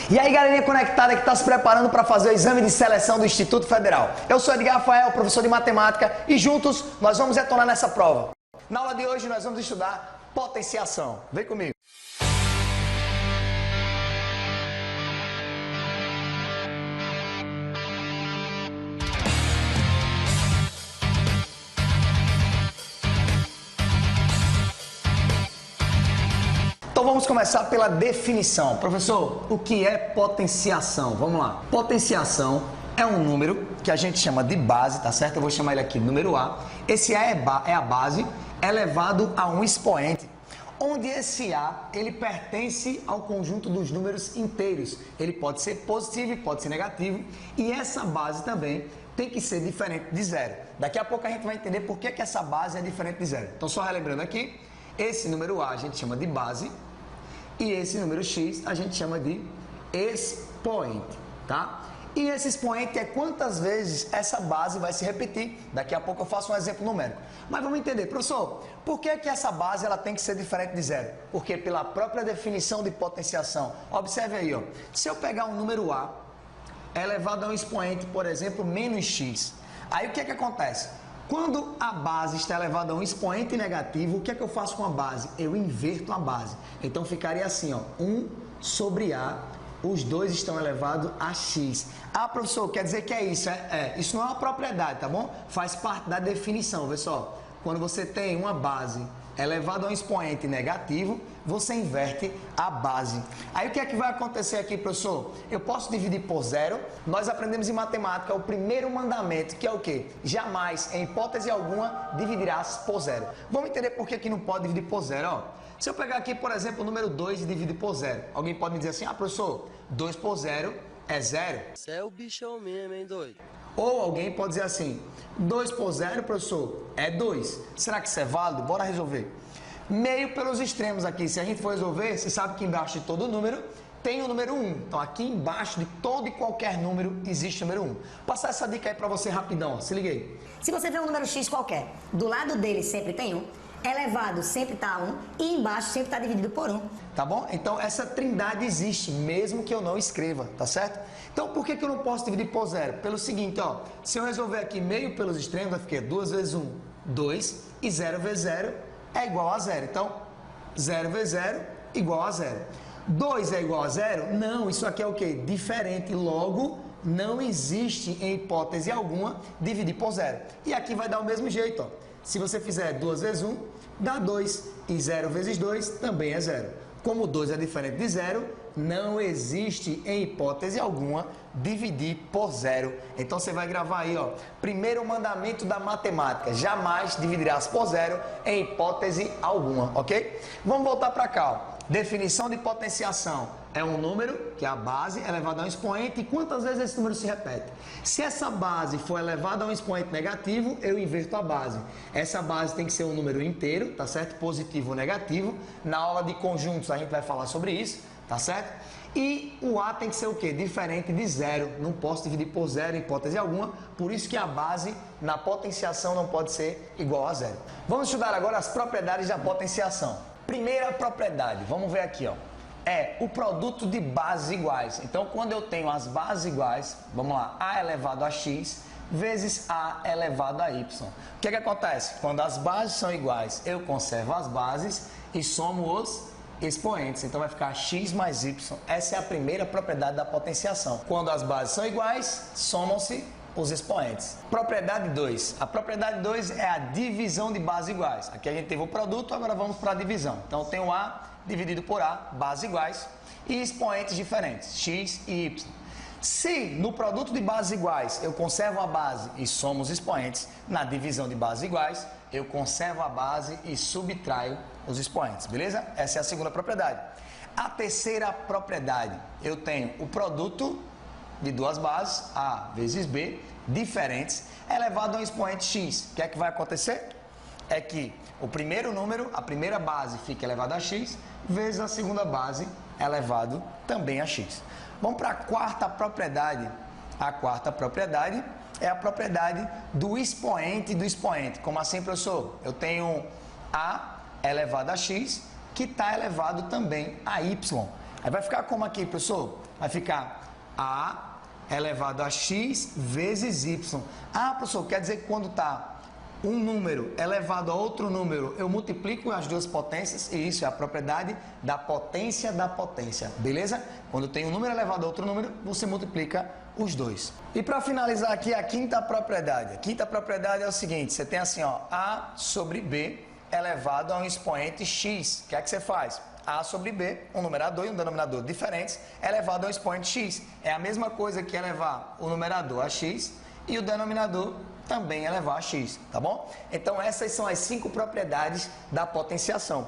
E aí, galerinha conectada que está se preparando para fazer o exame de seleção do Instituto Federal. Eu sou Edgar Rafael, professor de matemática, e juntos nós vamos detonar nessa prova. Na aula de hoje nós vamos estudar potenciação. Vem comigo. Então vamos começar pela definição. Professor, o que é potenciação? Vamos lá. Potenciação é um número que a gente chama de base, tá certo? Eu vou chamar ele aqui de número A. Esse A é a base elevado a um expoente, onde esse A ele pertence ao conjunto dos números inteiros. Ele pode ser positivo e pode ser negativo. E essa base também tem que ser diferente de zero. Daqui a pouco a gente vai entender por que essa base é diferente de zero. Então só relembrando aqui, esse número A a gente chama de base. E esse número x a gente chama de expoente, tá? E esse expoente é quantas vezes essa base vai se repetir. Daqui a pouco eu faço um exemplo numérico. Mas vamos entender, professor, por que essa base ela tem que ser diferente de zero? Porque pela própria definição de potenciação, observe aí, ó, se eu pegar um número A elevado a um expoente, por exemplo, menos x, aí o que acontece? Quando a base está elevada a um expoente negativo, o que eu faço com a base? Eu inverto a base. Então ficaria assim, ó, 1 sobre A, os dois estão elevados a x. Ah, professor, quer dizer que é isso? Isso não é uma propriedade, tá bom? Faz parte da definição, vê só. Quando você tem uma base elevada a um expoente negativo, você inverte a base. Aí o que é que vai acontecer aqui, professor? Eu posso dividir por zero. Nós aprendemos em matemática o primeiro mandamento, que é o quê? Jamais, em hipótese alguma, dividirás por zero. Vamos entender por que não pode dividir por zero, ó. Se eu pegar aqui, por exemplo, o número 2 e dividir por zero, alguém pode me dizer assim, ah, professor, 2 por 0 é 0. Você é o bichão mesmo, hein, doido? Ou alguém pode dizer assim, 2 por 0, professor, é 2. Será que isso é válido? Bora resolver. Meio pelos extremos aqui. Se a gente for resolver, você sabe que embaixo de todo número tem o número 1. Então aqui embaixo de todo e qualquer número existe o número 1. Vou passar essa dica aí pra você rapidão, ó. Se liga aí. Se você vê um número x qualquer, do lado dele sempre tem 1, elevado sempre está 1 e embaixo sempre está dividido por 1. Tá bom? Então essa trindade existe, mesmo que eu não escreva, tá certo? Então por que eu não posso dividir por zero? Pelo seguinte, ó, se eu resolver aqui meio pelos extremos, vai ficar 2 vezes 1, 2, e 0 vezes 0 é igual a 0. Então, 0 vezes 0 igual a 0. 2 é igual a 0? Não, isso aqui é o quê? Diferente, logo não existe em hipótese alguma dividir por 0. E aqui vai dar o mesmo jeito, ó. Se você fizer 2 vezes 1, dá 2. E 0 vezes 2 também é 0. Como 2 é diferente de 0, não existe em hipótese alguma dividir por 0. Então você vai gravar aí, ó, primeiro mandamento da matemática, jamais dividirás por 0 em hipótese alguma, ok? Vamos voltar para cá, ó. Definição de potenciação é um número, que é a base, elevado a um expoente, e quantas vezes esse número se repete? Se essa base for elevada a um expoente negativo, eu inverto a base. Essa base tem que ser um número inteiro, tá certo? Positivo ou negativo. Na aula de conjuntos a gente vai falar sobre isso, tá certo? E o A tem que ser o quê? Diferente de zero. Não posso dividir por zero em hipótese alguma, por isso que a base na potenciação não pode ser igual a zero. Vamos estudar agora as propriedades da potenciação. Primeira propriedade, vamos ver aqui, ó, é o produto de bases iguais. Então, quando eu tenho as bases iguais, vamos lá, A elevado a x vezes A elevado a y. O que acontece? Quando as bases são iguais, eu conservo as bases e somo os expoentes. Então, vai ficar x mais y. Essa é a primeira propriedade da potenciação. Quando as bases são iguais, somam-se os expoentes. Propriedade 2. A propriedade 2 é a divisão de bases iguais. Aqui a gente teve o produto, agora vamos para a divisão. Então, eu tenho A dividido por A, bases iguais, e expoentes diferentes, x e y. Se no produto de bases iguais eu conservo a base e somo os expoentes, na divisão de bases iguais, eu conservo a base e subtraio os expoentes, beleza? Essa é a segunda propriedade. A terceira propriedade, eu tenho o produto de duas bases, A vezes B, diferentes, elevado a um expoente x. O que é que vai acontecer? É que o primeiro número, a primeira base fica elevado a x, vezes a segunda base elevado também a x. Vamos para a quarta propriedade. A quarta propriedade é a propriedade do expoente do expoente. Como assim, professor? Eu tenho A elevado a x, que está elevado também a y. Aí vai ficar como aqui, professor? Vai ficar A elevado a x vezes y. Ah, professor, quer dizer que quando está um número elevado a outro número, eu multiplico as duas potências, e isso é a propriedade da potência, beleza? Quando tem um número elevado a outro número, você multiplica os dois. E para finalizar aqui, a quinta propriedade. A quinta propriedade é o seguinte, você tem assim, ó, A sobre B elevado a um expoente x. O que é que você faz? A sobre B, um numerador e um denominador diferentes, elevado a um expoente x. É a mesma coisa que elevar o numerador a x e o denominador também elevar a x, tá bom? Então essas são as 5 propriedades da potenciação.